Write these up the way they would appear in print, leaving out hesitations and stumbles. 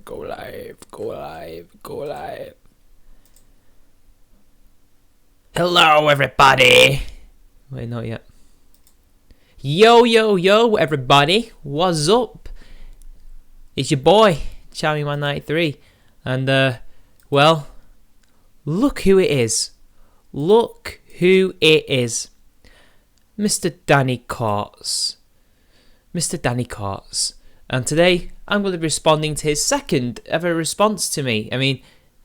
Go live, go live, go live. Hello, everybody. Wait, not yet. Yo, yo, yo, everybody. What's up? It's your boy, Charmy193. And, well, look who it is. Look who it is. Mr. Danny Korcz. Mr. Danny Korcz. And today, I'm going to be responding to his second ever response to me. I mean,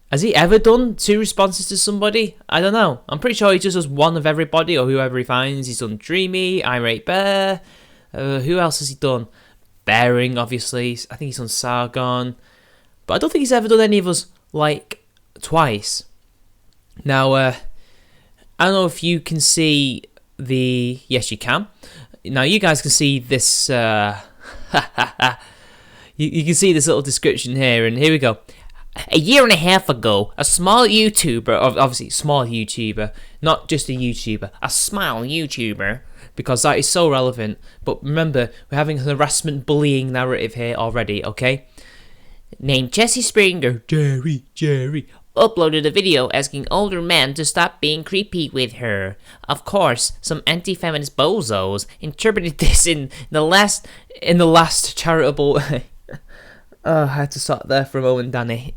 has he ever done 2 responses to somebody? I don't know. I'm pretty sure he just does one of everybody or whoever he finds. He's done Dreamy, Irate Bear. Who else has he done? Bearing, obviously. I think he's done Sargon. But I don't think he's ever done any of us, like, twice. Now, I don't know if you can see the... Yes, you can. Now, you guys can see this... you can see this little description here, and here we go. A year and a half ago, a small YouTuber, obviously small YouTuber, not just a YouTuber, a small YouTuber, because that is so relevant. But remember, we're having an harassment bullying narrative here already, okay? Named Jesse Springer, Jerry, uploaded a video asking older men to stop being creepy with her. Of course, some anti-feminist bozos interpreted this in the last charitable... I had to stop there for a moment, Danny.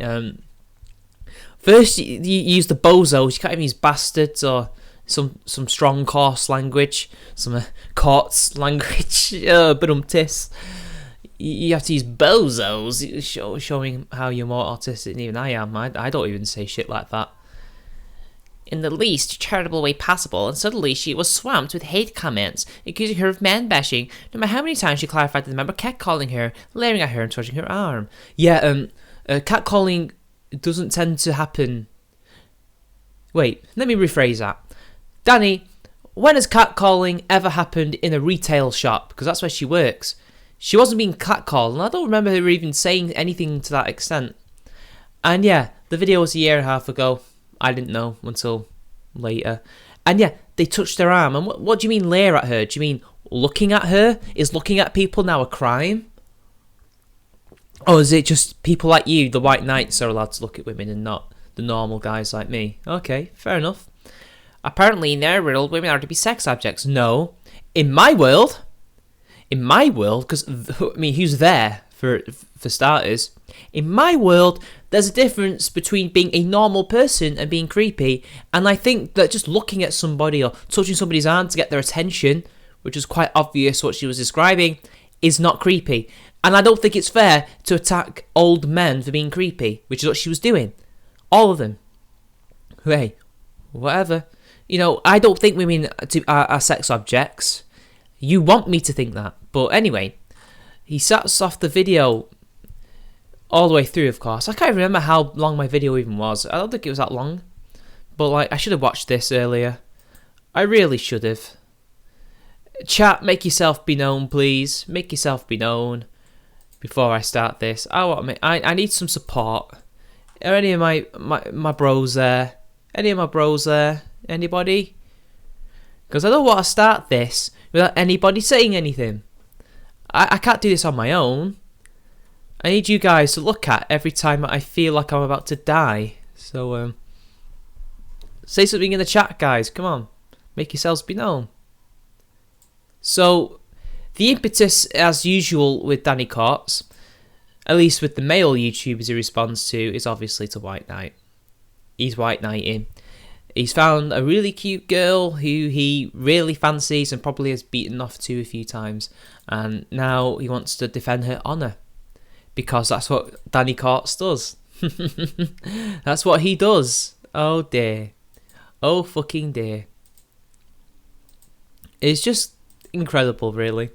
First, you use the bozos. You can't even use bastards or some strong, coarse language. Some Korcz language. But you have to use bozos, showing how you're more autistic than even I am. I don't even say shit like that. In the least charitable way possible, and suddenly she was swamped with hate comments, accusing her of man-bashing, no matter how many times she clarified that the member catcalling her, leering at her and touching her arm. Yeah, catcalling doesn't tend to happen... Wait, let me rephrase that. Danny, when has catcalling ever happened in a retail shop? Because that's where she works. She wasn't being catcalled, and I don't remember her even saying anything to that extent. And yeah, the video was a year and a half ago. I didn't know until later. And yeah, they touched her arm. And what do you mean leer at her? Do you mean looking at her? Is looking at people now a crime? Or is it just people like you, the white knights, are allowed to look at women and not the normal guys like me? Okay, fair enough. Apparently in their world, women are to be sex objects. No. In my world, because, I mean, who's there, for starters? In my world, there's a difference between being a normal person and being creepy, and I think that just looking at somebody or touching somebody's arm to get their attention, which is quite obvious what she was describing, is not creepy. And I don't think it's fair to attack old men for being creepy, which is what she was doing. All of them. Hey, whatever. You know, I don't think women are sex objects. You want me to think that. But anyway, he sat off the video all the way through, of course. I can't remember how long my video even was. I don't think it was that long. But, like, I should have watched this earlier. I really should have. Chat, make yourself be known, please. Make yourself be known before I start this. I need some support. Are any of my bros there? Any of my bros there? Anybody? Because I don't want to start this without anybody saying anything. I can't do this on my own. I need you guys to look at every time I feel like I'm about to die. So, say something in the chat, guys. Come on. Make yourselves be known. So, the impetus, as usual with Danny Korcz, at least with the male YouTubers he responds to, is obviously to White Knight. He's White Knighting. He's found a really cute girl who he really fancies and probably has beaten off to a few times. And now he wants to defend her honour. Because that's what Danny Korcz does. That's what he does. Oh dear. Oh fucking dear. It's just incredible, really.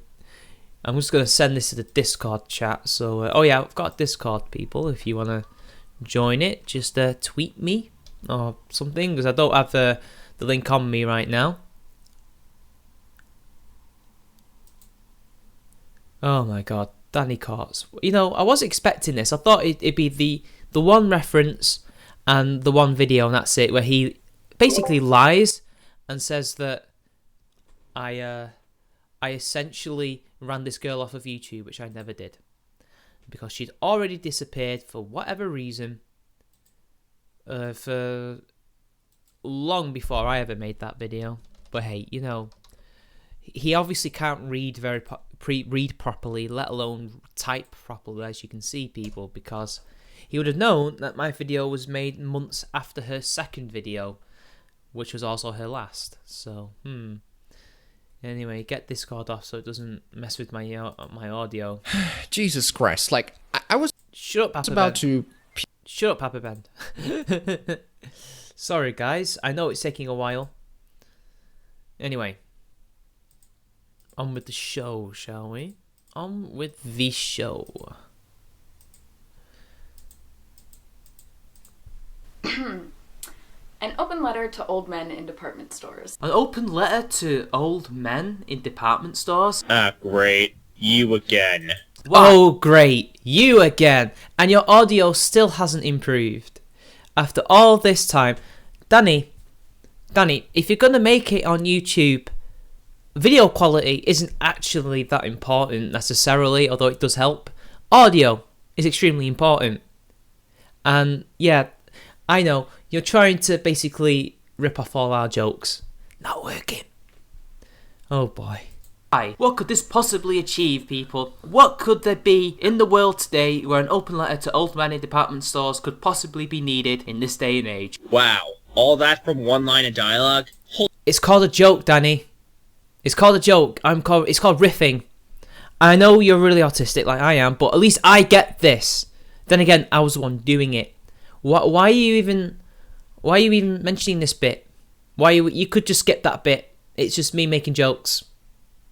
I'm just going to send this to the Discord chat. So, oh yeah, I've got Discord, people. If you want to join it, just tweet me or something, because I don't have the link on me right now. Oh my god, Danny Korcz. You know, I was expecting this. I thought it'd be the one reference and the one video, and that's it, where he basically lies and says that I essentially ran this girl off of YouTube, which I never did. because she'd already disappeared for whatever reason for long before I ever made that video. But hey, you know, he obviously can't read read properly, let alone type properly, as you can see, people, because he would have known that my video was made months after her second video, which was also her last. So, Anyway, get Discord off so it doesn't mess with my audio. Jesus Christ! Like I was. Shut up, Papa about Ben. to. Shut up, Papa Ben. Sorry, guys. I know it's taking a while. Anyway, on with the show, shall we? On with the show. An open letter to old men in department stores. An open letter to old men in department stores? Ah, great. You again. What? Oh, great. You again. And your audio still hasn't improved. After all this time. Danny, if you're going to make it on YouTube, video quality isn't actually that important necessarily, although it does help. Audio is extremely important. And yeah, I know, you're trying to basically rip off all our jokes. Not working. Oh boy. What could this possibly achieve, people? What could there be in the world today where an open letter to old men in department stores could possibly be needed in this day and age? Wow. All that from one line of dialogue? It's called a joke, Danny. It's called a joke. It's called riffing. I know you're really autistic like I am, but at least I get this. Then again, I was the one doing it. Why are you even mentioning this bit? You could just skip that bit. It's just me making jokes.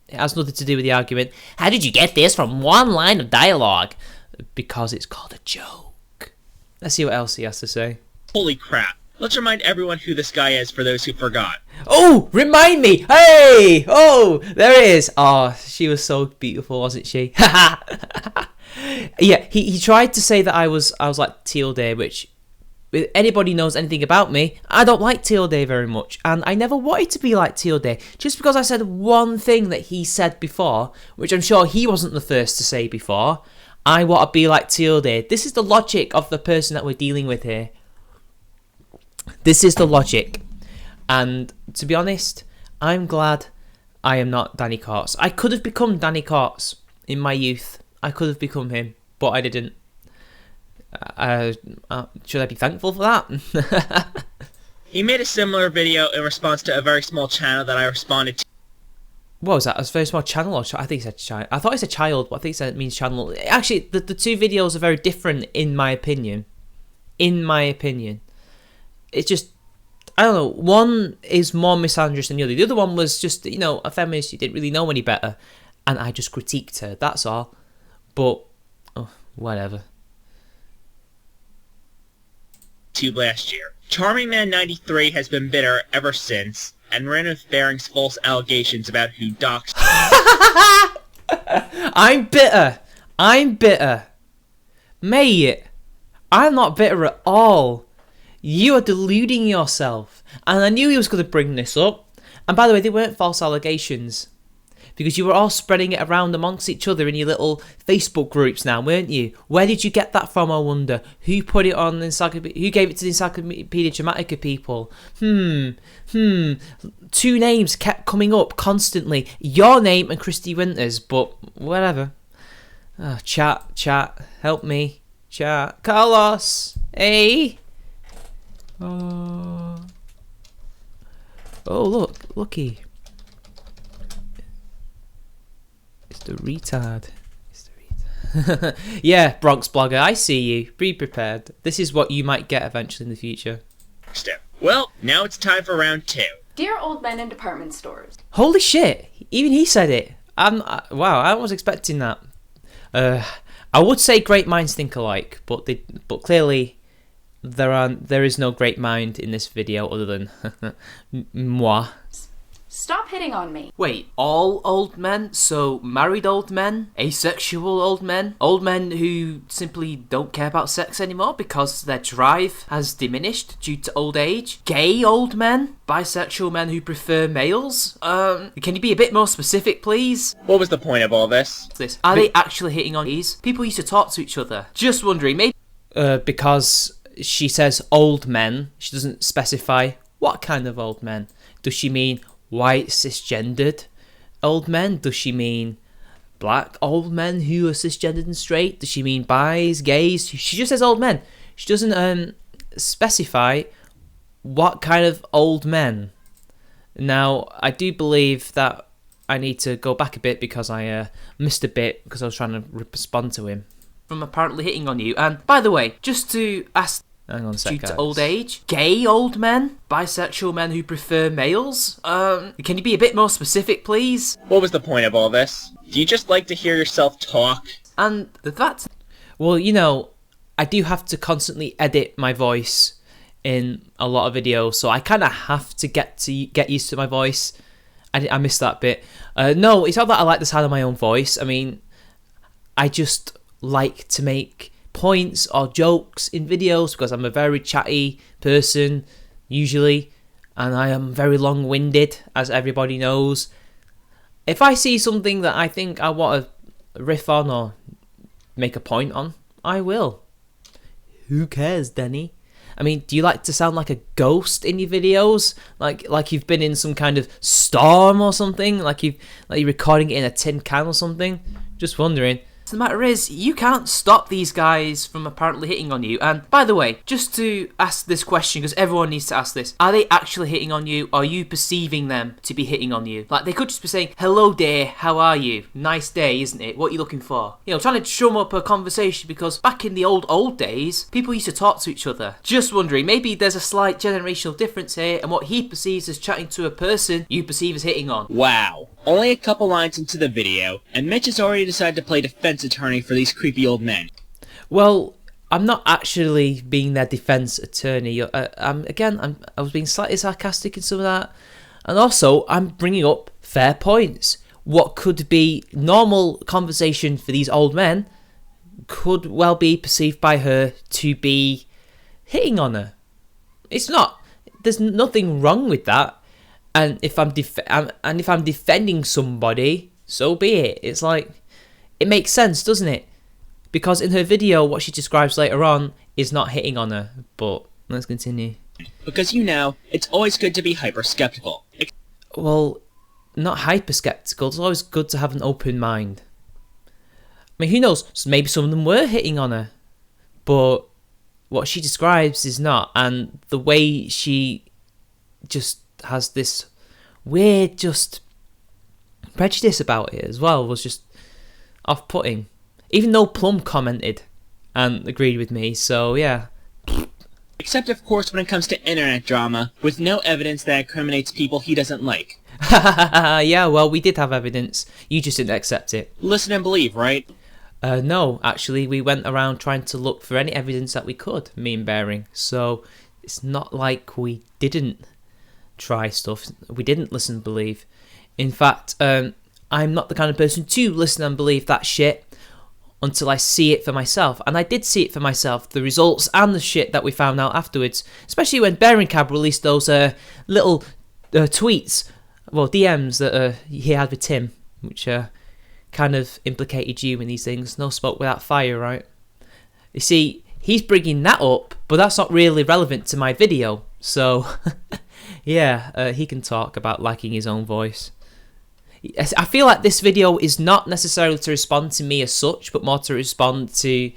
It has nothing to do with the argument. How did you get this from one line of dialogue? Because it's called a joke. Let's see what else he has to say. Holy crap. Let's remind everyone who this guy is for those who forgot. Oh, remind me. Hey! Oh, there it is. Oh, she was so beautiful, wasn't she? Yeah, he tried to say that I was like Teal Day, which, if anybody knows anything about me, I don't like Teal Day very much, and I never wanted to be like Teal Day. Just because I said one thing that he said before, which I'm sure he wasn't the first to say before, I want to be like Teal Day. This is the logic of the person that we're dealing with here. This is the logic. And to be honest, I'm glad I am not Danny Korcz. I could have become Danny Korcz in my youth. I could have become him, but I didn't. Should I be thankful for that? He made a similar video in response to a very small channel that I responded to. What was that? A very small channel? Or I think he said child. I thought he said child, but I think he said it means channel. Actually, the two videos are very different in my opinion. It's just, I don't know, one is more misandrous than the other. The other one was just, you know, a feminist who didn't really know any better, and I just critiqued her, that's all. But, whatever. Last year. Charming Man 93 has been bitter ever since, and ran with Baring's false allegations about who doxed. I'm bitter. Mate, I'm not bitter at all. You are deluding yourself. And I knew he was going to bring this up. And by the way, they weren't false allegations. Because you were all spreading it around amongst each other in your little Facebook groups now, weren't you? Where did you get that from, I wonder? Who put it on the Encyclopedia? Who gave it to the Encyclopedia Dramatica people? Two names kept coming up constantly. Your name and Christy Winter's, but whatever. Chat, help me. Chat. Carlos! Hey! Oh, looky. It's the retard. Yeah, Bronx blogger, I see you. Be prepared. This is what you might get eventually in the future. Well, now it's time for round 2. Dear old men in department stores. Holy shit! Even he said it. Wow, I was expecting that. I would say great minds think alike, but clearly there is no great mind in this video other than moi. Stop hitting on me. Wait, all old men? So married old men? Asexual old men? Old men who simply don't care about sex anymore because their drive has diminished due to old age? Gay old men? Bisexual men who prefer males? Can you be a bit more specific, please? What was the point of all this? Are they actually hitting on these? People used to talk to each other. Just wondering, maybe... because she says old men, she doesn't specify what kind of old men. Does she mean white cisgendered old men? Does she mean black old men who are cisgendered and straight? Does she mean bis, gays? She just says old men. She doesn't specify what kind of old men. Now, I do believe that I need to go back a bit because I missed a bit because I was trying to respond to him. From apparently hitting on you. And by the way, just to ask, hang on a sec, due to old age, gay old men, bisexual men who prefer males. Can you be a bit more specific, please? What was the point of all this? Do you just like to hear yourself talk? And that's... Well, you know, I do have to constantly edit my voice in a lot of videos, so I kind of have to get used to my voice. I missed that bit. No, it's not that I like the sound of my own voice. I mean, I just like to make points or jokes in videos because I'm a very chatty person usually, and I am very long-winded, as everybody knows. If I see something that I think I want to riff on or make a point on, I will. Who cares, Denny? I mean, do you like to sound like a ghost in your videos? Like you've been in some kind of storm or something? Like you're recording it in a tin can or something? Just wondering. The matter is, you can't stop these guys from apparently hitting on you. And by the way, just to ask this question, because everyone needs to ask this, are they actually hitting on you? Or are you perceiving them to be hitting on you? Like, they could just be saying, hello dear, how are you? Nice day, isn't it? What are you looking for? You know, trying to drum up a conversation, because back in the old days, people used to talk to each other. Just wondering, maybe there's a slight generational difference here, and what he perceives as chatting to a person, you perceive as hitting on. Wow. Only a couple lines into the video, and Mitch has already decided to play defense attorney for these creepy old men. Well, I'm not actually being their defense attorney. I was being slightly sarcastic in some of that. And also, I'm bringing up fair points. What could be normal conversation for these old men could well be perceived by her to be hitting on her. It's not. There's nothing wrong with that. And if I'm defending somebody, so be it. It's like, it makes sense, doesn't it? Because in her video, what she describes later on is not hitting on her. But let's continue. Because you know, it's always good to be hyper-skeptical. Well, not hyper-skeptical. It's always good to have an open mind. I mean, who knows? Maybe some of them were hitting on her. But what she describes is not. And the way she just has this weird just prejudice about it as well was just off-putting. Even though Plum commented and agreed with me, so yeah. Except of course when it comes to internet drama, with no evidence that incriminates people he doesn't like. Yeah, well, we did have evidence. You just didn't accept it. Listen and believe, right? No, actually, we went around trying to look for any evidence that we could, me and Bearing. So it's not like we didn't try stuff. We didn't listen and believe. In fact, I'm not the kind of person to listen and believe that shit until I see it for myself. And I did see it for myself, the results and the shit that we found out afterwards. Especially when Bearing Cab released those little tweets, well, DMs that he had with Tim, which kind of implicated you in these things. No smoke without fire, right? You see, he's bringing that up, but that's not really relevant to my video. So, yeah, he can talk about liking his own voice. I feel like this video is not necessarily to respond to me as such, but more to respond to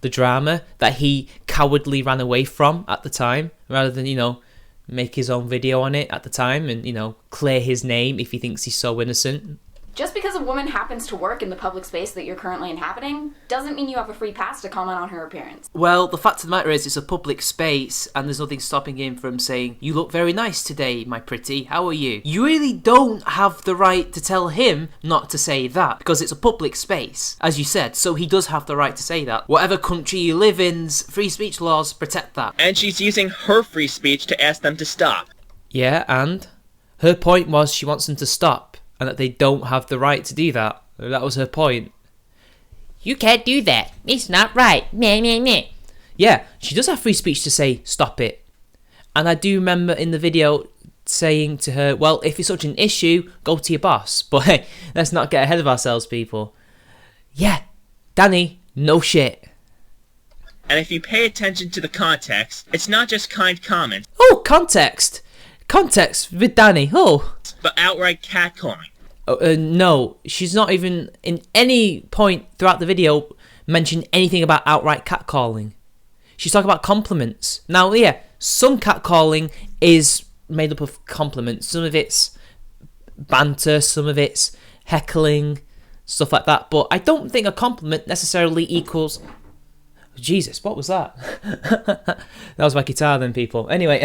the drama that he cowardly ran away from at the time, rather than, you know, make his own video on it at the time and, you know, clear his name if he thinks he's so innocent. Just because a woman happens to work in the public space that you're currently inhabiting doesn't mean you have a free pass to comment on her appearance. Well, the fact of the matter is it's a public space and there's nothing stopping him from saying, "You look very nice today, my pretty. How are you?" You really don't have the right to tell him not to say that because it's a public space, as you said, so he does have the right to say that. Whatever country you live in's free speech laws protect that. And she's using her free speech to ask them to stop. Yeah, and Her point was she wants them to stop and that they don't have the right to do that. That was her point. You can't do that. It's not right. Meh, meh, meh. Yeah, she does have free speech to say, stop it. And I do remember in the video saying to her, well, if it's such an issue, go to your boss. But hey, let's not get ahead of ourselves, people. Yeah, Danny, no shit. And if you pay attention to the context, it's not just kind comments. Oh, context. Context with Danny. Oh. But outright catcalling. No, she's not even in any point throughout the video mentioned anything about outright catcalling. She's talking about compliments. Now, yeah, some catcalling is made up of compliments. Some of it's banter, some of it's heckling, stuff like that. But I don't think a compliment necessarily equals... Jesus, what was that? That was my guitar then, people. Anyway,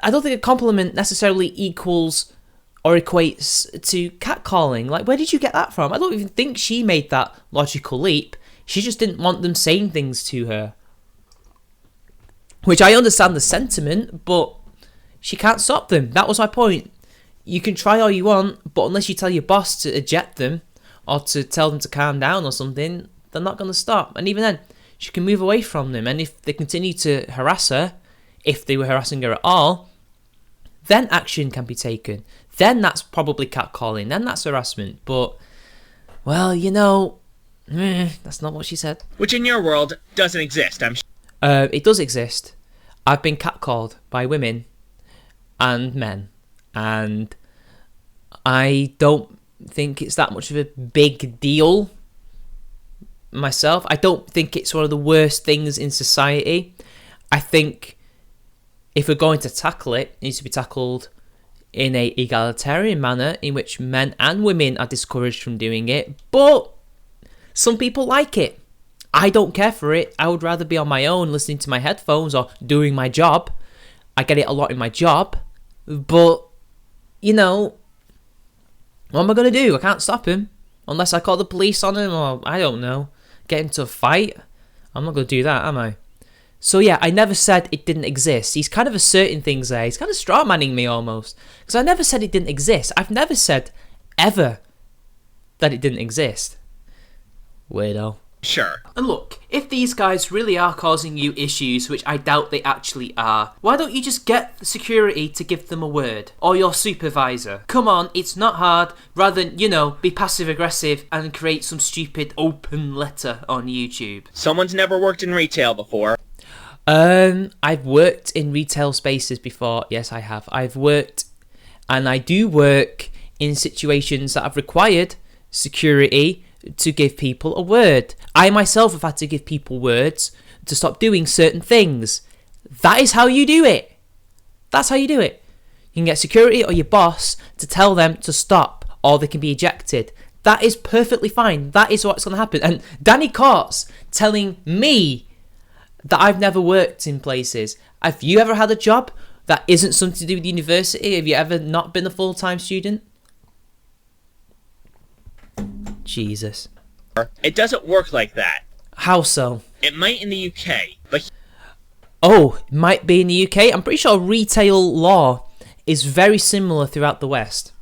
I don't think a compliment necessarily equals or equates to catcalling. Like, where did you get that from? I don't even think she made that logical leap. She just didn't want them saying things to her. Which I understand the sentiment, but she can't stop them. That was my point. You can try all you want, but unless you tell your boss to eject them or to tell them to calm down or something, they're not going to stop. And even then, she can move away from them. And if they continue to harass her, if they were harassing her at all, then action can be taken. Then that's probably catcalling. Then that's harassment. But, well, you know, that's not what she said. Which in your world doesn't exist, I'm sure. It does exist. I've been catcalled by women and men. And I don't think it's that much of a big deal myself. I don't think it's one of the worst things in society. I think if we're going to tackle it, it needs to be tackled in a egalitarian manner in which men and women are discouraged from doing it. But some people like it. I don't care for it. I would rather be on my own listening to my headphones or doing my job. I get it a lot in my job. But, you know, what am I going to do? I can't stop him. Unless I call the police on him or, I don't know, get into a fight. I'm not going to do that, am I? So yeah, I never said it didn't exist. He's kind of asserting things there. He's kind of straw-manning me almost. Because I never said it didn't exist. I've never said, ever, that it didn't exist. Weirdo. Sure. And look, if these guys really are causing you issues, which I doubt they actually are, why don't you just get the security to give them a word? Or your supervisor? Come on, it's not hard. Rather than, you know, be passive-aggressive and create some stupid open letter on YouTube. Someone's never worked in retail before. I've worked in retail spaces before. Yes, I have. I've worked, and I do work in situations that have required security to give people a word. I myself have had to give people words to stop doing certain things. That is how you do it. That's how you do it. You can get security or your boss to tell them to stop, or they can be ejected. That is perfectly fine. That is what's going to happen. And Danny Korcz telling me that I've never worked in places. Have you ever had a job that isn't something to do with university? Have you ever not been a full-time student? Jesus. It doesn't work like that. How so? It might in the UK, but... Oh, it might be in the UK. I'm pretty sure retail law is very similar throughout the West.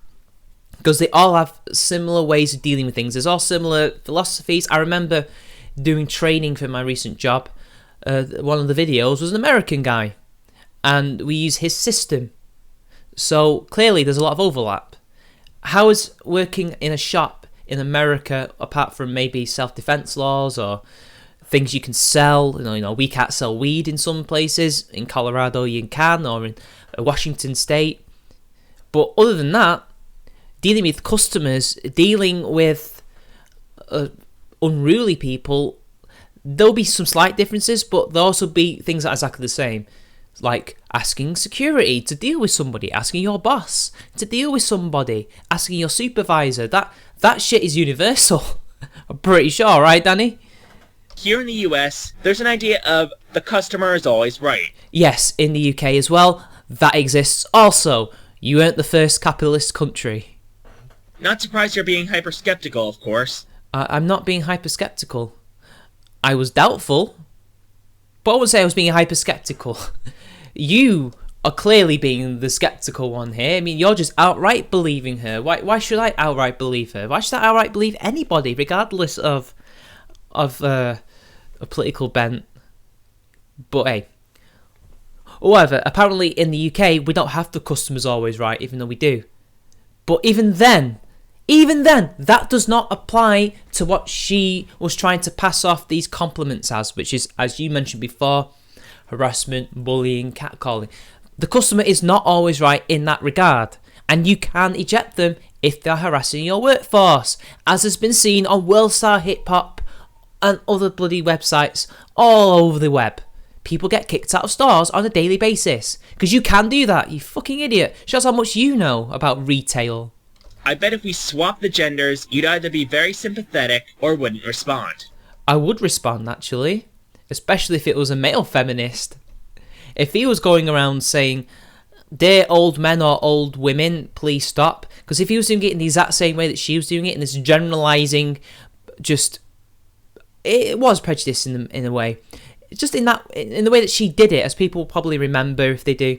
Because they all have similar ways of dealing with things. There's all similar philosophies. I remember doing training for my recent job. One of the videos was an American guy. And we use his system. So clearly there's a lot of overlap. How is working in a shop in America, apart from maybe self-defense laws or things you can sell? You know, we can't sell weed in some places. In Colorado you can, or in Washington State. But other than that, dealing with customers, dealing with unruly people, there'll be some slight differences, but there'll also be things that are exactly the same. Like asking security to deal with somebody, asking your boss to deal with somebody, asking your supervisor. That shit is universal. I'm pretty sure, right, Danny? Here in the US, there's an idea of the customer is always right. Yes, in the UK as well, that exists also. You weren't the first capitalist country. Not surprised you're being hyper-skeptical, of course. I'm not being hyper-skeptical. I was doubtful, but I wouldn't say I was being hyper-skeptical. You are clearly being the skeptical one here. I mean, you're just outright believing her. Why should I outright believe her? Why should I outright believe anybody, regardless of a political bent? But hey, however, apparently in the UK we don't have the customers always right, even though we do. But even then, that does not apply to what she was trying to pass off these compliments as, which is, as you mentioned before, harassment, bullying, catcalling. The customer is not always right in that regard, and you can eject them if they're harassing your workforce, as has been seen on Worldstar Hip Hop and other bloody websites all over the web. People get kicked out of stores on a daily basis, because you can do that, you fucking idiot. Shows how much you know about retail. I bet if we swapped the genders, you'd either be very sympathetic or wouldn't respond. I would respond, actually, especially if it was a male feminist. If he was going around saying, "Dear old men or old women, please stop," because if he was doing it in the exact same way that she was doing it, in this generalising, just, it was prejudice in a way. Just in the way that she did it, as people probably remember if they do,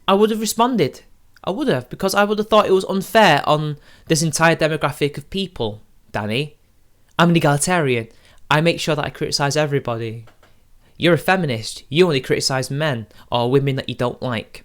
I would have responded. I would have, because I would have thought it was unfair on this entire demographic of people, Danny. I'm an egalitarian. I make sure that I criticise everybody. You're a feminist. You only criticise men or women that you don't like.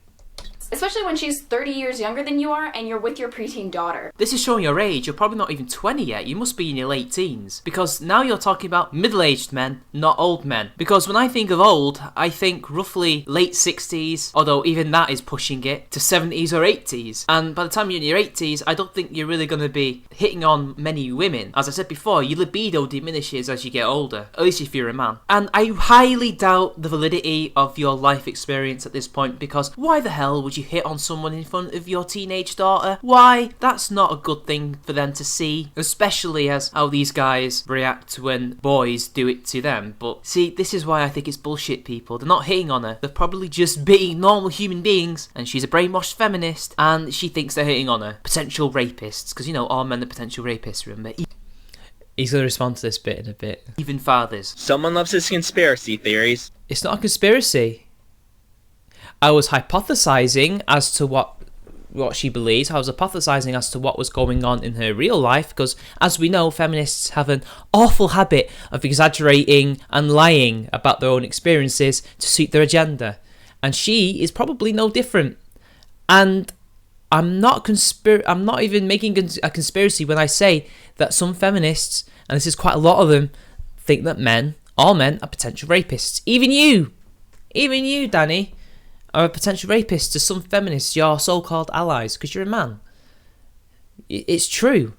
Especially when she's 30 years younger than you are and you're with your preteen daughter. This is showing your age. You're probably not even 20 yet. You must be in your late teens. Because now you're talking about middle-aged men, not old men. Because when I think of old, I think roughly late 60s, although even that is pushing it, to 70s or 80s. And by the time you're in your 80s, I don't think you're really going to be hitting on many women. As I said before, your libido diminishes as you get older. At least if you're a man. And I highly doubt the validity of your life experience at this point, because why the hell would you hit on someone in front of your teenage daughter? Why? That's not a good thing for them to see, especially as how these guys react when boys do it to them. But see, this is why I think it's bullshit, people. They're not hitting on her. They're probably just being normal human beings, and she's a brainwashed feminist, and she thinks they're hitting on her. Potential rapists, because you know, all men are potential rapists, remember? He's going to respond to this bit in a bit. Even fathers. Someone loves his conspiracy theories. It's not a conspiracy. I was hypothesizing as to what she believes. I was hypothesizing as to what was going on in her real life, because as we know, feminists have an awful habit of exaggerating and lying about their own experiences to suit their agenda, and she is probably no different. And I'm not even making a conspiracy when I say that some feminists, and this is quite a lot of them, think that all men are potential rapists. Even you, Danny, are a potential rapist to some feminists, your so-called allies, because you're a man. It's true.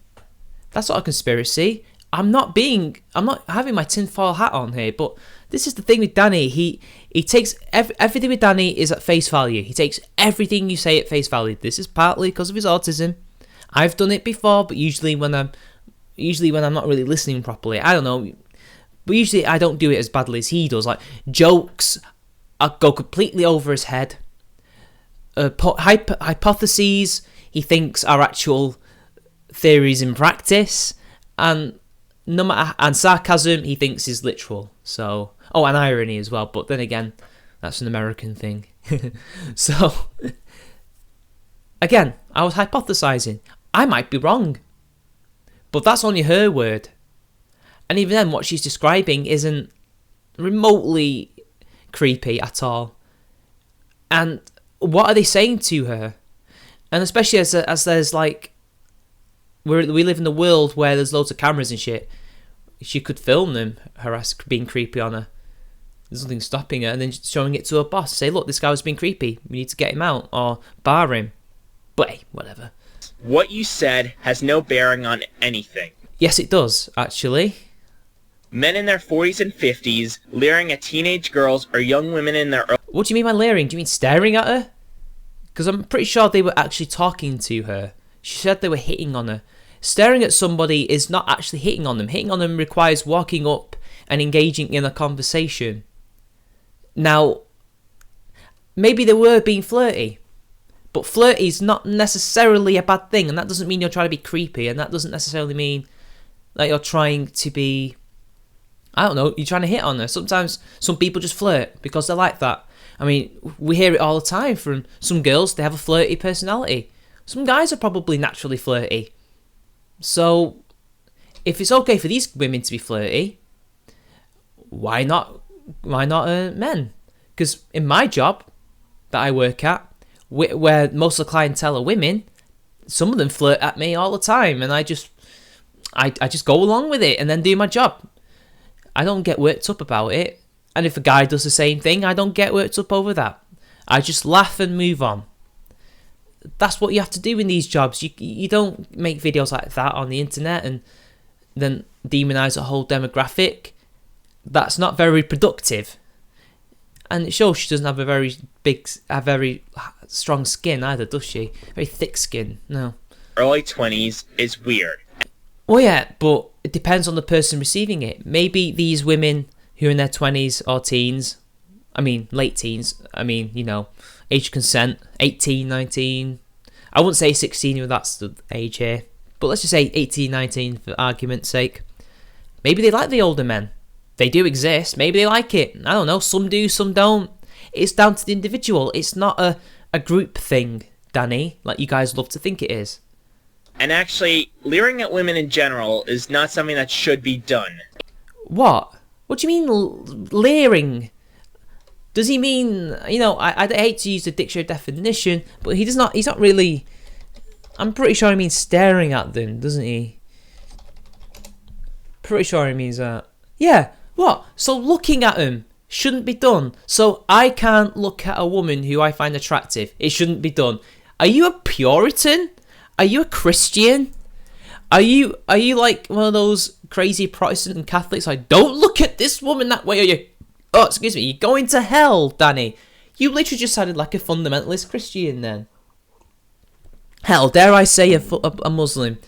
That's not a conspiracy. I'm not having my tinfoil hat on here, but this is the thing with Danny. He takes everything with Danny is at face value. He takes everything you say at face value. This is partly because of his autism. I've done it before, but usually when I'm not really listening properly. I don't know. But usually I don't do it as badly as he does. Like, jokes go completely over his head. Hypotheses he thinks are actual theories in practice, and sarcasm he thinks is literal. So, and irony as well. But then again, that's an American thing. So, again, I was hypothesizing. I might be wrong, but that's only her word. And even then, what she's describing isn't remotely creepy at all. And what are they saying to her? And especially as there's like, we live in a world where there's loads of cameras and shit. She could film them being creepy on her. There's nothing stopping her, and then showing it to her boss. Say, look, this guy was being creepy. We need to get him out or bar him. But hey, whatever. What you said has no bearing on anything. Yes, it does, actually. Men in their 40s and 50s leering at teenage girls or young women in their... What do you mean by leering? Do you mean staring at her? Because I'm pretty sure they were actually talking to her. She said they were hitting on her. Staring at somebody is not actually hitting on them. Hitting on them requires walking up and engaging in a conversation. Now, maybe they were being flirty. But flirty is not necessarily a bad thing. And that doesn't mean you're trying to be creepy. And that doesn't necessarily mean that you're trying to be I don't know, you're trying to hit on her. Sometimes some people just flirt because they're like that. I mean, we hear it all the time from some girls, they have a flirty personality. Some guys are probably naturally flirty. So, if it's okay for these women to be flirty, why not men? Because in my job that I work at, where most of the clientele are women, some of them flirt at me all the time, and I just go along with it and then do my job. I don't get worked up about it. And if a guy does the same thing, I don't get worked up over that. I just laugh and move on. That's what you have to do in these jobs. You don't make videos like that on the internet and then demonize a whole demographic. That's not very productive. And it shows she doesn't have a very strong skin either, does she? Very thick skin. No. Early 20s is weird. Well, yeah, but it depends on the person receiving it. Maybe these women who are in their 20s or teens, I mean, late teens, I mean, you know, age consent, 18, 19. I wouldn't say 16 if that's the age here, but let's just say 18, 19 for argument's sake. Maybe they like the older men. They do exist. Maybe they like it. I don't know. Some do, some don't. It's down to the individual. It's not a group thing, Danny, like you guys love to think it is. And actually, leering at women in general is not something that should be done. What? What do you mean leering? Does he mean, you know, I hate to use the dictionary definition, but he's not really, I'm pretty sure he means staring at them, doesn't he? Pretty sure he means that. Yeah, what? So looking at him shouldn't be done. So I can't look at a woman who I find attractive. It shouldn't be done. Are you a Puritan? Are you a Christian? Are you like one of those crazy Protestant and Catholics? Like, don't look at this woman that way, or you... Oh, excuse me, you're going to hell, Danny. You literally just sounded like a fundamentalist Christian then. Hell, dare I say a Muslim.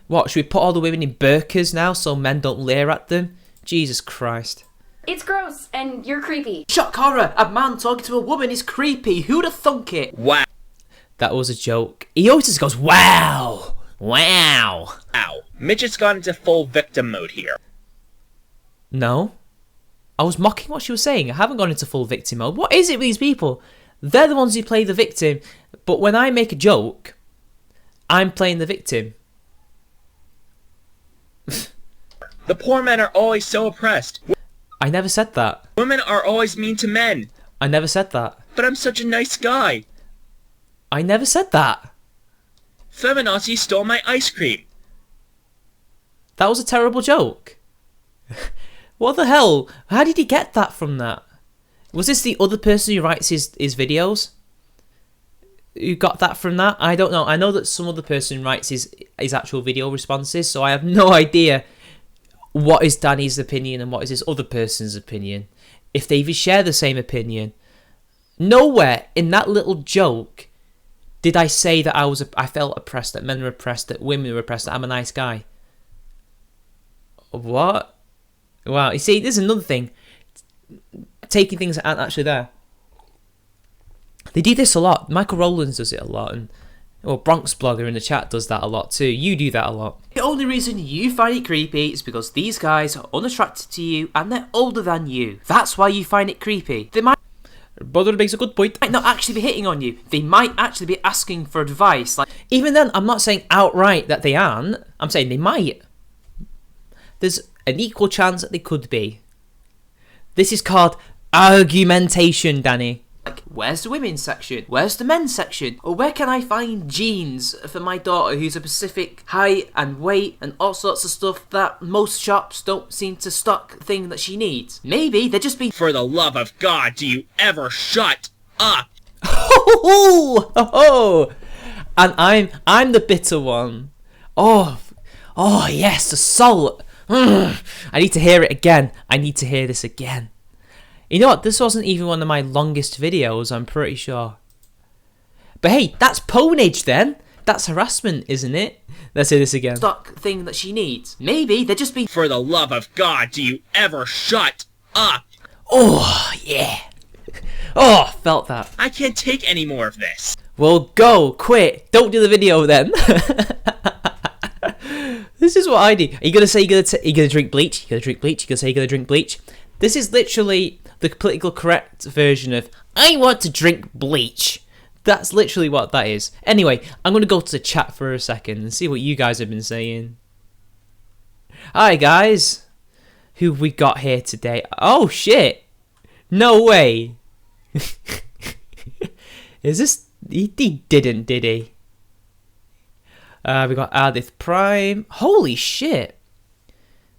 What, should we put all the women in burqas now so men don't leer at them? Jesus Christ. It's gross, and you're creepy. Shock horror, a man talking to a woman is creepy. Who'd have thunk it? Wow. That was a joke. He always just goes, wow. Wow. Ow. Mitch has gone into full victim mode here. No. I was mocking what she was saying. I haven't gone into full victim mode. What is it with these people? They're the ones who play the victim. But when I make a joke, I'm playing the victim. The poor men are always so oppressed. I never said that. Women are always mean to men. I never said that. But I'm such a nice guy. I never said that. Feminazi stole my ice cream. That was a terrible joke. What the hell? How did he get that from that? Was this the other person who writes his videos? Who got that from that? I don't know. I know that some other person writes his actual video responses, so I have no idea what is Danny's opinion and what is this other person's opinion. If they even share the same opinion. Nowhere in that little joke did I say that I felt oppressed, that men were oppressed, that women were oppressed, that I'm a nice guy. What? Wow, you see, there's another thing. Taking things that aren't actually there. They do this a lot. Michael Rowlands does it a lot, and Bronx Blogger in the chat does that a lot too. You do that a lot. The only reason you find it creepy is because these guys are unattracted to you and they're older than you. That's why you find it creepy. They might... Brother makes a good point. They might not actually be hitting on you. They might actually be asking for advice. Like, even then, I'm not saying outright that they aren't. I'm saying they might. There's an equal chance that they could be. This is called argumentation, Danny. Like, where's the women's section? Where's the men's section? Or where can I find jeans for my daughter who's a specific height and weight and all sorts of stuff that most shops don't seem to stock thing that she needs? Maybe they're just being... For the love of God, do you ever shut up? And I'm the bitter one. Oh yes, the salt. I need to hear it again. I need to hear this again. You know what? This wasn't even one of my longest videos, I'm pretty sure. But hey, that's pwnage then. That's harassment, isn't it? Let's hear this again. Stock thing that she needs. Maybe they're just being... For the love of God, do you ever shut up? Oh, yeah. Oh, felt that. I can't take any more of this. Well, go, quit. Don't do the video then. This is what I do. Are you gonna say you're gonna drink bleach? You're gonna drink bleach. You're gonna say you're gonna drink bleach. This is literally the political correct version of I want to drink bleach. That's literally what that is. Anyway, I'm gonna go to the chat for a second and see what you guys have been saying. Hi guys, who we got here today? Oh shit! No way. Is this? He didn't, did he? We got Ardith Prime. Holy shit!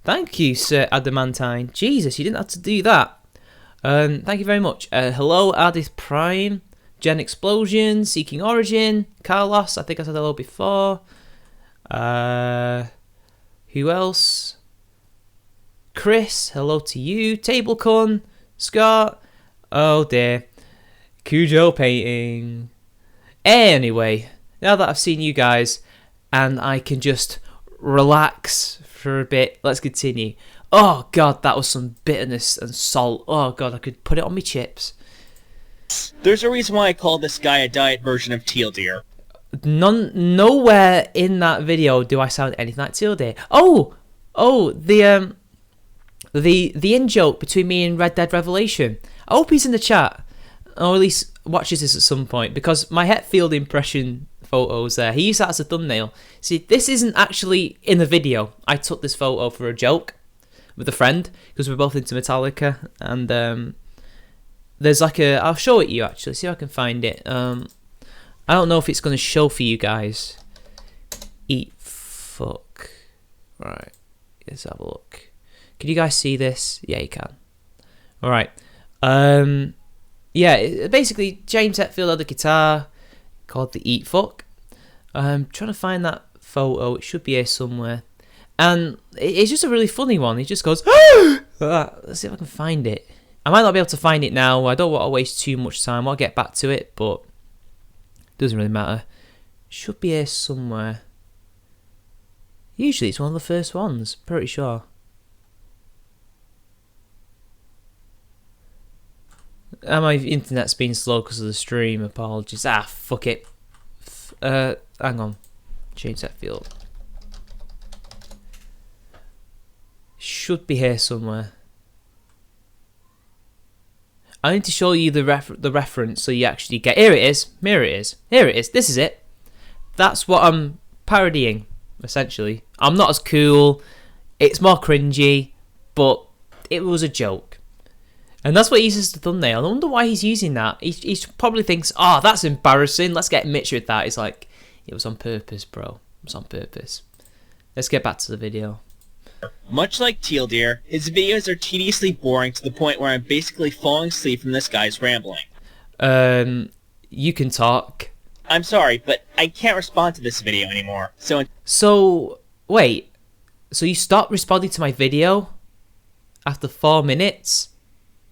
Thank you, Sir Adamantine. Jesus, you didn't have to do that. Thank you very much. Hello, Ardith Prime. Gen Explosion, Seeking Origin, Carlos. I think I said hello before. Who else? Chris. Hello to you. Tablecon. Scott. Oh dear. Cujo painting. Anyway, now that I've seen you guys and I can just relax for a bit, let's continue. Oh god, that was some bitterness and salt. Oh god, I could put it on my chips. There's a reason why I call this guy a diet version of Teal Deer. Nowhere in that video do I sound anything like Teal Deer. Oh, the in-joke between me and Red Dead Revelation. I hope he's in the chat, or at least watches this at some point, because my Hetfield impression photos there, he used that as a thumbnail. See, this isn't actually in the video. I took this photo for a joke with a friend, because we're both into Metallica, and there's like a, I'll show it you actually, see if I can find it. I don't know if it's going to show for you guys. Eat fuck. Right, let's have a look. Can you guys see this? Yeah, you can. Alright. Yeah, basically, James Hetfield had a guitar called the Eat Fuck. I'm trying to find that photo. It should be here somewhere. And it's just a really funny one. He just goes, let's see if I can find it. I might not be able to find it now. I don't want to waste too much time. I'll get back to it, but it doesn't really matter. It should be here somewhere. Usually it's one of the first ones. Pretty sure. My internet's been slow because of the stream. Apologies. Fuck it. Hang on. Change that field. Should be here somewhere. I need to show you the reference so you actually get. Here it is. Here it is. Here it is. This is it. That's what I'm parodying, essentially. I'm not as cool. It's more cringy, but it was a joke. And that's what he uses the thumbnail. I wonder why he's using that. He probably thinks, oh, that's embarrassing. Let's get Mitch with that. It's like, it was on purpose, bro. It was on purpose. Let's get back to the video. Much like Teal Deer, his videos are tediously boring to the point where I'm basically falling asleep from this guy's rambling. You can talk. I'm sorry, but I can't respond to this video anymore. So, wait. So you stopped responding to my video after 4 minutes?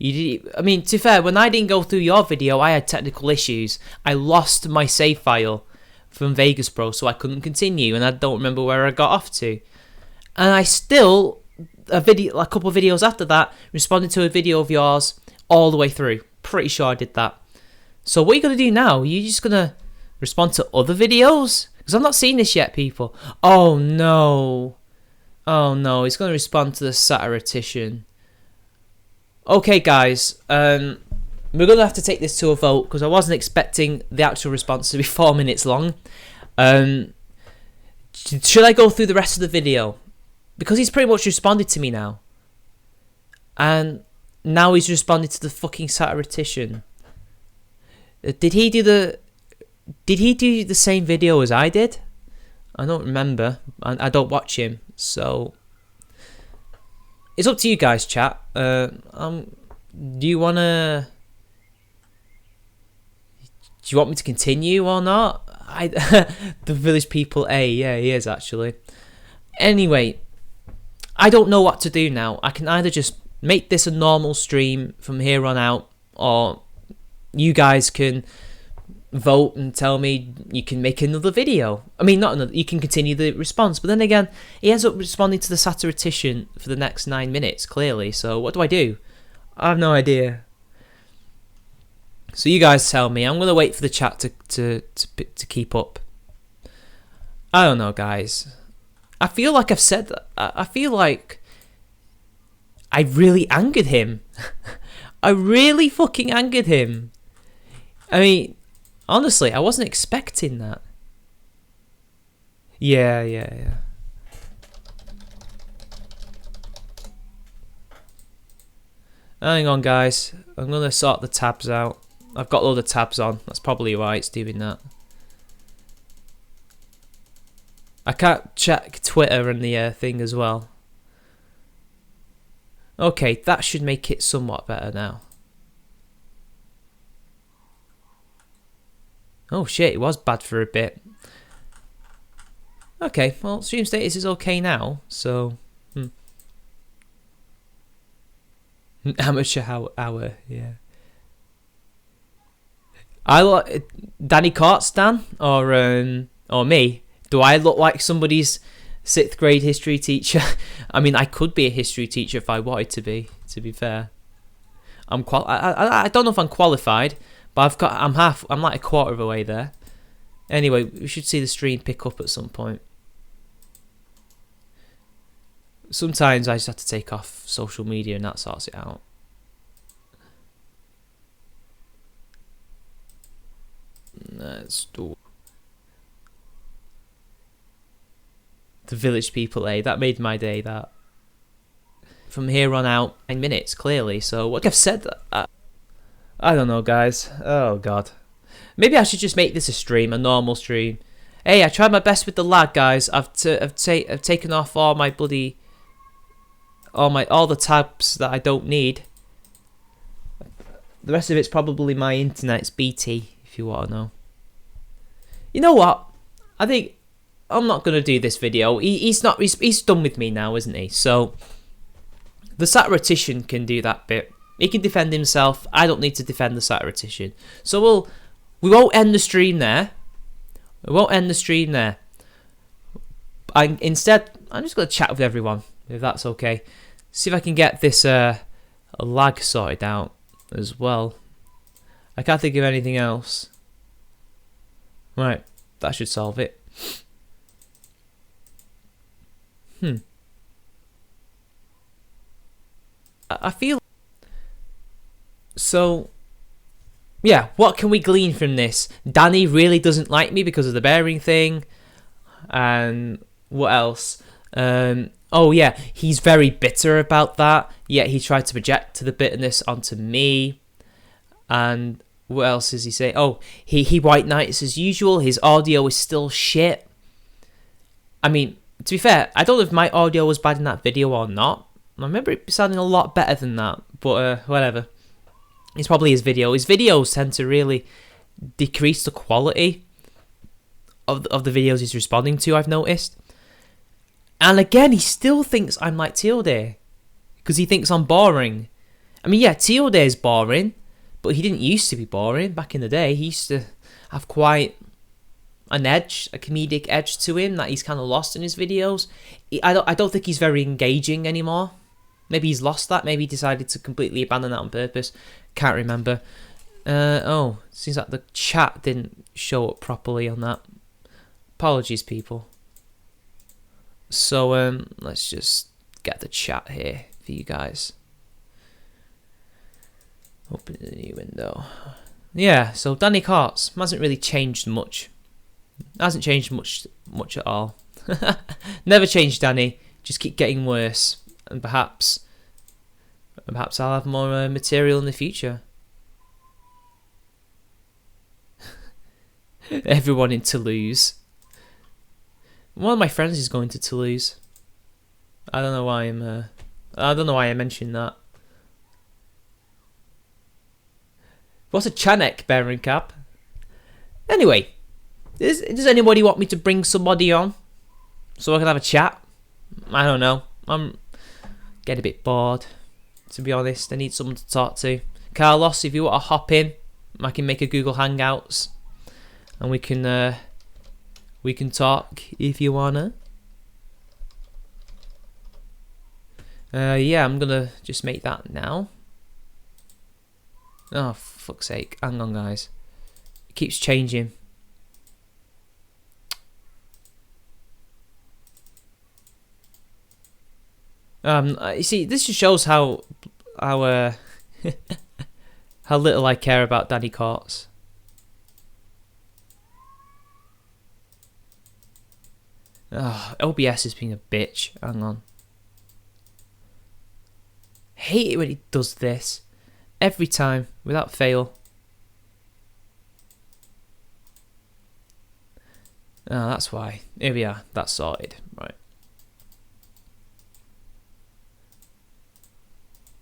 I mean, to be fair, when I didn't go through your video, I had technical issues. I lost my save file from Vegas Pro, so I couldn't continue, and I don't remember where I got off to. And I still, a couple of videos after that, responded to a video of yours all the way through. Pretty sure I did that. So what are you going to do now? Are you just going to respond to other videos? Because I'm not seeing this yet, people. Oh, no. Oh, no. He's going to respond to the Satirician. Okay, guys. We're going to have to take this to a vote because I wasn't expecting the actual response to be 4 minutes long. Should I go through the rest of the video? Because he's pretty much responded to me now. And now he's responded to the fucking Satirician. Did he do the same video as I did? I don't remember. I don't watch him, so it's up to you guys, chat. Do you want me to continue or not? The Village People A, yeah, he is actually. Anyway, I don't know what to do now. I can either just make this a normal stream from here on out, or you guys can vote and tell me you can make another video. I mean, not another, you can continue the response, but then again, he ends up responding to the Satirician for the next 9 minutes, clearly, so what do? I have no idea. So you guys tell me. I'm going to wait for the chat to keep up. I don't know, guys. I feel like I've said that. I feel like I really angered him. I really fucking angered him. I mean, honestly, I wasn't expecting that. Yeah. Hang on, guys. I'm gonna sort the tabs out. I've got a load of tabs on. That's probably why it's doing that. I can't check Twitter and the thing as well. Okay, that should make it somewhat better now. Oh shit, it was bad for a bit. Okay, well, stream status is okay now, so... Amateur hour, yeah. I look... Danny Korcz, Dan? Or me? Do I look like somebody's 6th grade history teacher? I mean, I could be a history teacher if I wanted to be fair. I don't know if I'm qualified, but I'm like a quarter of the way there. Anyway, we should see the stream pick up at some point. Sometimes I just have to take off social media and that sorts it out. Let's do the village people, that made my day, that. From here on out, 9 minutes, clearly, so what I've said, I don't know, guys. Oh, God. Maybe I should just make this a normal stream. Hey, I tried my best with the lag, guys. I've taken off all my bloody... all the tabs that I don't need. The rest of it's probably my internet. It's BT, if you want to know. You know what? I think I'm not going to do this video. He's done with me now, isn't he? So, the satiritician can do that bit. He can defend himself. I don't need to defend the satiritician. So we won't end the stream there. Instead, I'm just going to chat with everyone, if that's okay. See if I can get this lag sorted out as well. I can't think of anything else. Right, that should solve it. I feel... So, yeah, what can we glean from this? Danny really doesn't like me because of the bearing thing. And what else? Oh yeah, he's very bitter about that. Yet he tried to project the bitterness onto me. And what else does he say? Oh, he white knights as usual. His audio is still shit. I mean, to be fair, I don't know if my audio was bad in that video or not. I remember it sounding a lot better than that. But whatever. It's probably his video. His videos tend to really decrease the quality of the videos he's responding to, I've noticed. And again, he still thinks I'm like Teal'c, because he thinks I'm boring. I mean, yeah, Teal'c is boring, but he didn't used to be boring back in the day. He used to have quite an edge, a comedic edge to him that he's kind of lost in his videos. I don't think he's very engaging anymore. Maybe he's lost that. Maybe he decided to completely abandon that on purpose. Can't remember. Oh, seems like the chat didn't show up properly on that. Apologies, people. So, let's just get the chat here for you guys. Open the new window. Yeah, so Danny Korcz hasn't really changed much. Hasn't changed much at all. Never changed, Danny. Just keep getting worse. And perhaps I'll have more material in the future. Everyone in Toulouse. One of my friends is going to Toulouse. I don't know why I mentioned that. What's a Chanek bearing cap? Anyway, does anybody want me to bring somebody on so I can have a chat? I don't know. I'm getting a bit bored, to be honest. I need someone to talk to. Carlos, if you want to hop in, I can make a Google Hangouts, and we can talk if you wanna. Yeah, I'm gonna just make that now. Oh, for fuck's sake. Hang on, guys. It keeps changing. You see, this just shows how how little I care about Danny Korcz. OBS is being a bitch. Hang on. Hate it when he does this. Every time, without fail. Oh, that's why. Here we are. That's sorted. Right.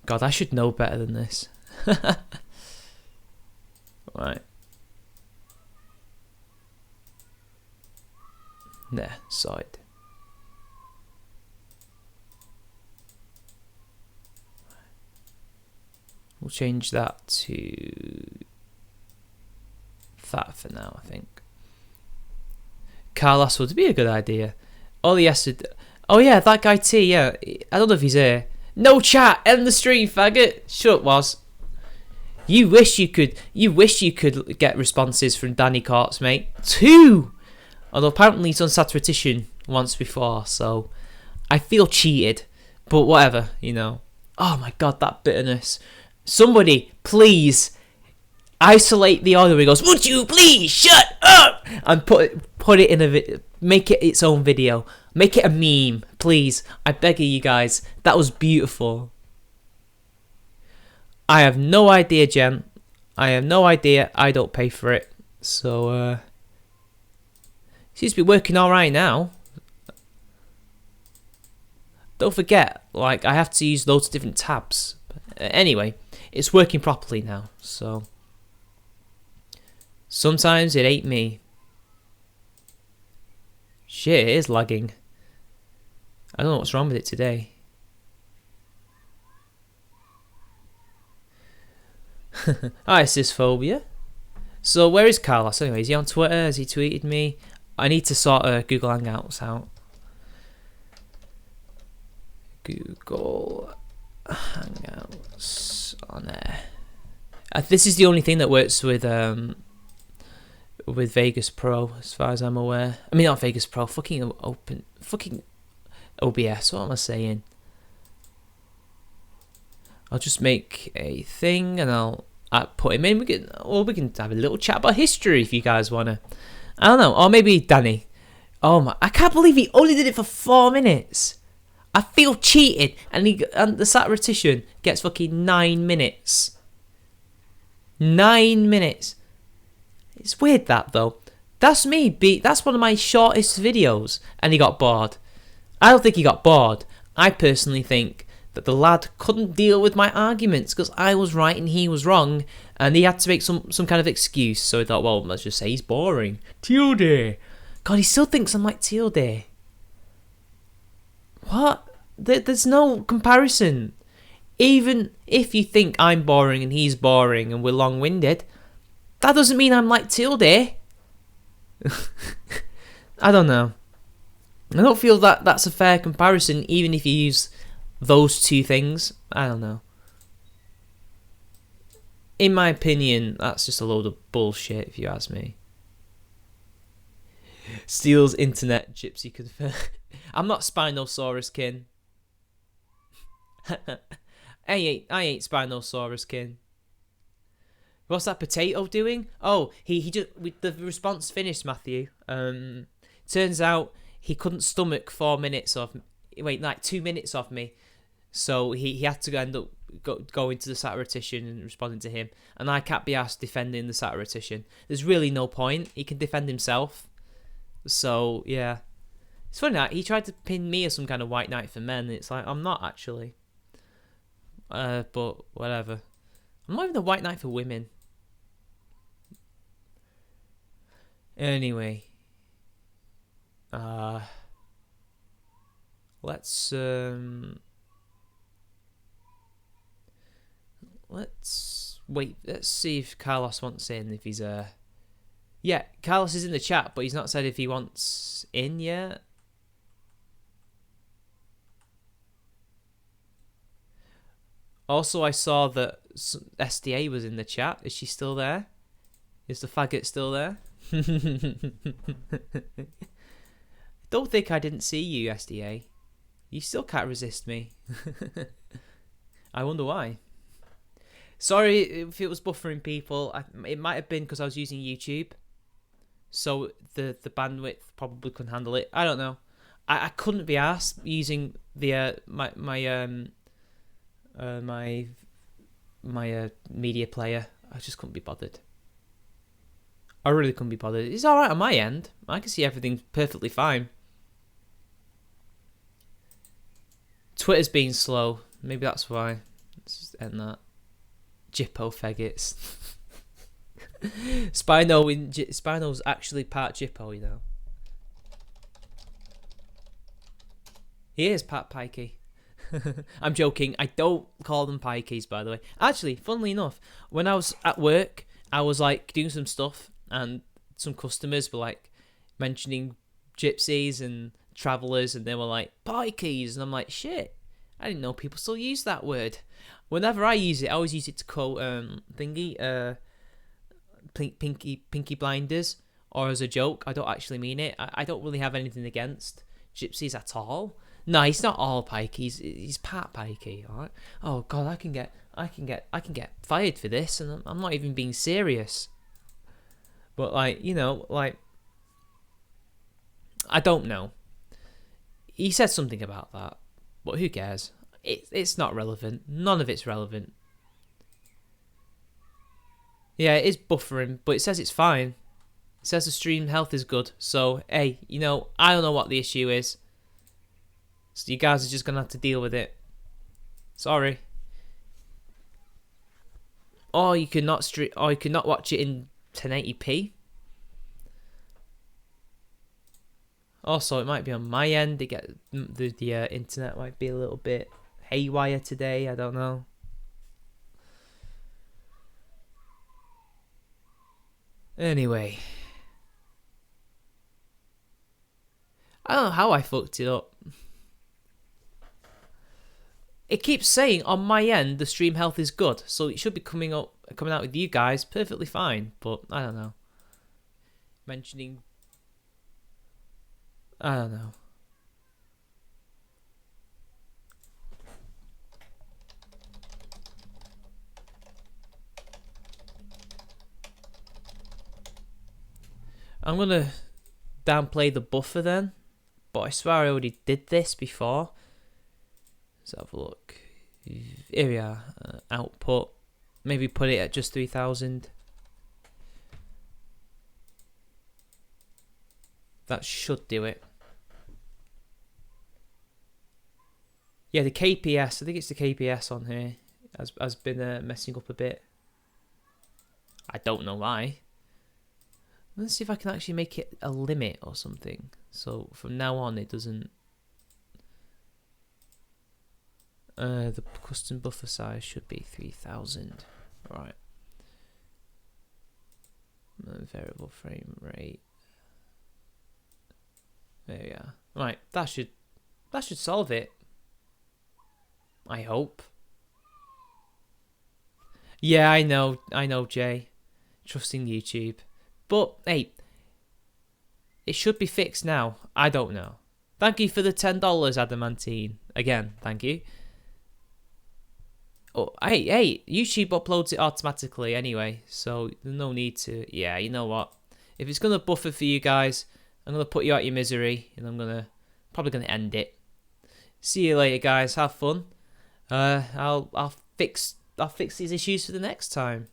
God, I should know better than this. Right. There, sorted. We'll change that to that for now, I think. Carlos would be a good idea. All he has to do... Oh yeah, that guy T, yeah. I don't know if he's here. No chat, end the stream, faggot. Shut up, was. You wish you could get responses from Danny Korcz, mate. 2! Although apparently he's done Satirician once before, so I feel cheated. But whatever, you know. Oh my god, that bitterness. Somebody, please, isolate the audio where he goes, would you please shut up? And put it in a make it its own video. Make it a meme, please. I beg of you guys. That was beautiful. I have no idea, Jen. I have no idea. I don't pay for it. So, seems to be working alright now. Don't forget, like, I have to use loads of different tabs. Anyway, it's working properly now, so... Sometimes it ain't me. Shit, it is lagging. I don't know what's wrong with it today. Hi, Sysphobia. So, where is Carlos anyway? Is he on Twitter? Has he tweeted me? I need to sort Google Hangouts out. Google Hangouts on there. This is the only thing that works with Vegas Pro, as far as I'm aware. I mean, not Vegas Pro. Fucking OBS. What am I saying? I'll just make a thing and I'll put him in. We can have a little chat about history if you guys wanna. I don't know, or maybe Danny. Oh my! I can't believe he only did it for 4 minutes. I feel cheated, and the Satirician gets fucking 9 minutes. 9 minutes. It's weird that though. That's me. That's one of my shortest videos, and he got bored. I don't think he got bored. I personally think that the lad couldn't deal with my arguments because I was right and he was wrong, and he had to make some kind of excuse. So he thought, well, let's just say he's boring. Tilde. God, he still thinks I'm like Tilde. What? There's no comparison. Even if you think I'm boring and he's boring and we're long-winded, that doesn't mean I'm like Tilde. I don't know. I don't feel that that's a fair comparison, even if you use those two things. I don't know. In my opinion, that's just a load of bullshit, if you ask me. Steals internet, Gypsy confirmed. I'm not Spinosaurus kin. I ain't Spinosaurus kin. What's that potato doing? Oh, he just the response finished, Matthew. Turns out he couldn't stomach 4 minutes of 2 minutes of me, so he had to end up going to the Satirician and responding to him, and I can't be asked defending the Satirician. There's really no point. He can defend himself. So yeah, it's funny that he tried to pin me as some kind of white knight for men. And it's like, I'm not actually. But whatever. I'm not even a white knight for women. Anyway. Let's wait. Let's see if Carlos wants in. If he's yeah, Carlos is in the chat, but he's not said if he wants in yet. Also, I saw that SDA was in the chat. Is she still there? Is the faggot still there? Don't think I didn't see you, SDA. You still can't resist me. I wonder why. Sorry if it was buffering, people. It might have been because I was using YouTube, so the bandwidth probably couldn't handle it. I don't know. I couldn't be asked using the my media player. I just couldn't be bothered. I really couldn't be bothered. It's all right on my end. I can see everything perfectly fine. Twitter's being slow. Maybe that's why. Let's just end that. Jippo faggots. Spino's actually part Jippo, you know. He is part Pikey. I'm joking. I don't call them Pikeys, by the way. Actually, funnily enough, when I was at work, I was like doing some stuff, and some customers were like mentioning gypsies and travellers, and they were like Pikeys, and I'm like, shit, I didn't know people still use that word. Whenever I use it, I always use it to quote Pinky Blinders, or as a joke. I don't actually mean it. I don't really have anything against gypsies at all. No, he's not all Pikey. He's part Pikey. All right. Oh God, I can get fired for this, and I'm not even being serious. But like, you know, like, I don't know. He said something about that, but who cares? It's not relevant. None of it's relevant. Yeah, it is buffering, but it says it's fine. It says the stream health is good. So, hey, you know, I don't know what the issue is. So you guys are just going to have to deal with it. Sorry. Or you could not watch it in 1080p. Also, it might be on my end. The internet might be a little bit haywire today. I don't know. Anyway, I don't know how I fucked it up. It keeps saying on my end the stream health is good, so it should be coming out with you guys perfectly fine. But I don't know. I don't know. I'm gonna downplay the buffer then, but I swear I already did this before. Let's have a look. Here we are. Output. Maybe put it at just 3000. That should do it. Yeah, the KPS. I think it's the KPS on here has been messing up a bit. I don't know why. Let's see if I can actually make it a limit or something. So from now on it doesn't... the custom buffer size should be 3000. Right. Variable frame rate. There we are. Right, that should solve it. I hope. Yeah, I know, Jay. Trusting YouTube. But, hey, it should be fixed now. I don't know. Thank you for the $10, Adamantine. Again, thank you. Oh, hey, YouTube uploads it automatically anyway, so there's no need to... Yeah, you know what? If it's going to buffer for you guys, I'm going to put you out your misery, and I'm probably going to end it. See you later, guys. Have fun. I'll fix these issues for the next time.